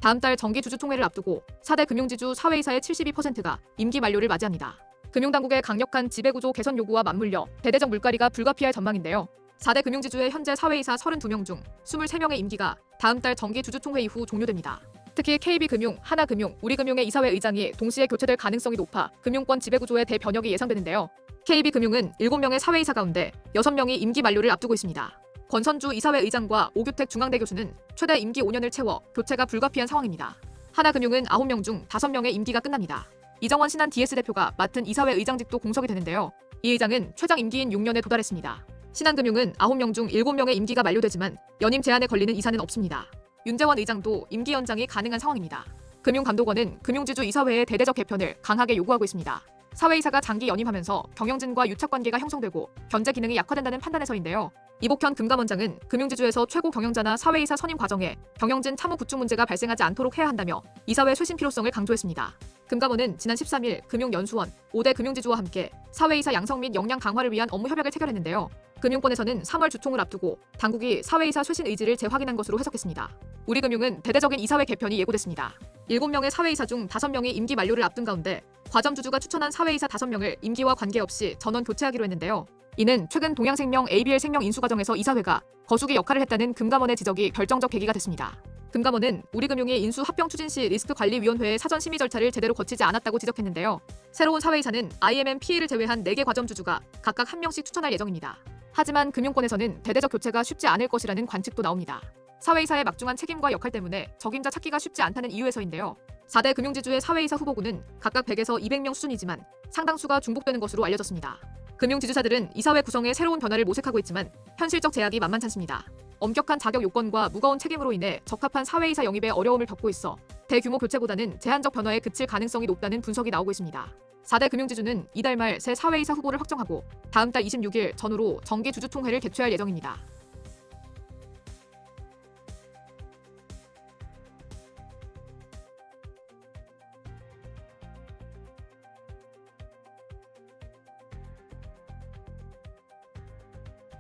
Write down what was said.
다음 달 정기주주총회를 앞두고 4대 금융지주 사회이사의 72%가 임기 만료를 맞이합니다. 금융당국의 강력한 지배구조 개선 요구와 맞물려 대대적 물갈이가 불가피할 전망인데요. 4대 금융지주의 현재 사회이사 32명 중 23명의 임기가 다음 달 정기주주총회 이후 종료됩니다. 특히 KB금융, 하나금융, 우리금융의 이사회 의장이 동시에 교체될 가능성이 높아 금융권 지배구조의 대변혁이 예상되는데요. KB금융은 7명의 사회이사 가운데 6명이 임기 만료를 앞두고 있습니다. 권선주 이사회 의장과 오규택 중앙대 교수는 최대 임기 5년을 채워 교체가 불가피한 상황입니다. 하나금융은 9명 중 5명의 임기가 끝납니다. 이정원 신한 DS 대표가 맡은 이사회 의장직도 공석이 되는데요. 이 의장은 최장 임기인 6년에 도달했습니다. 신한금융은 9명 중 7명의 임기가 만료되지만 연임 제한에 걸리는 이사는 없습니다. 윤재원 의장도 임기 연장이 가능한 상황입니다. 금융감독원은 금융지주 이사회의 대대적 개편을 강하게 요구하고 있습니다. 사회이사가 장기 연임하면서 경영진과 유착관계가 형성되고 견제 기능이 약화된다는 판단에서인데요. 이복현 금감원장은 금융지주에서 최고 경영자나 사회이사 선임 과정에 경영진 참호 구축 문제가 발생하지 않도록 해야 한다며 이사회 쇄신 필요성을 강조했습니다. 금감원은 지난 13일 금융연수원, 5대 금융지주와 함께 사회이사 양성 및 역량 강화를 위한 업무 협약을 체결했는데요. 금융권에서는 3월 주총을 앞두고 당국이 사회이사 쇄신 의지를 재확인한 것으로 해석했습니다. 우리금융은 대대적인 이사회 개편이 예고됐습니다. 7명의 사회이사 중 5명이 임기 만료를 앞둔 가운데 과점주주가 추천한 사회이사 5명을 임기와 관계없이 전원 교체하기로 했는데요. 이는 최근 동양생명, ABL생명 인수 과정에서 이사회가 거수기 역할을 했다는 금감원의 지적이 결정적 계기가 됐습니다. 금감원은 우리금융이 인수 합병 추진 시 리스크관리위원회의 사전 심의 절차를 제대로 거치지 않았다고 지적했는데요. 새로운 사회이사는 IMM-PE를 제외한 4개 과점주주가 각각 1명씩 추천할 예정입니다. 하지만 금융권에서는 대대적 교체가 쉽지 않을 것이라는 관측도 나옵니다. 사회이사의 막중한 책임과 역할 때문에 적임자 찾기가 쉽지 않다는 이유에서인데요. 4대 금융지주의 사회이사 후보군은 각각 100에서 200명 수준이지만 상당수가 중복되는 것으로 알려졌습니다. 금융지주사들은 이사회 구성에 새로운 변화를 모색하고 있지만 현실적 제약이 만만찮습니다. 엄격한 자격 요건과 무거운 책임으로 인해 적합한 사회이사 영입에 어려움을 겪고 있어 대규모 교체보다는 제한적 변화에 그칠 가능성이 높다는 분석이 나오고 있습니다. 4대 금융지주는 이달 말 새 사회이사 후보를 확정하고 다음 달 26일 전후로 정기주주총회를 개최할 예정입니다.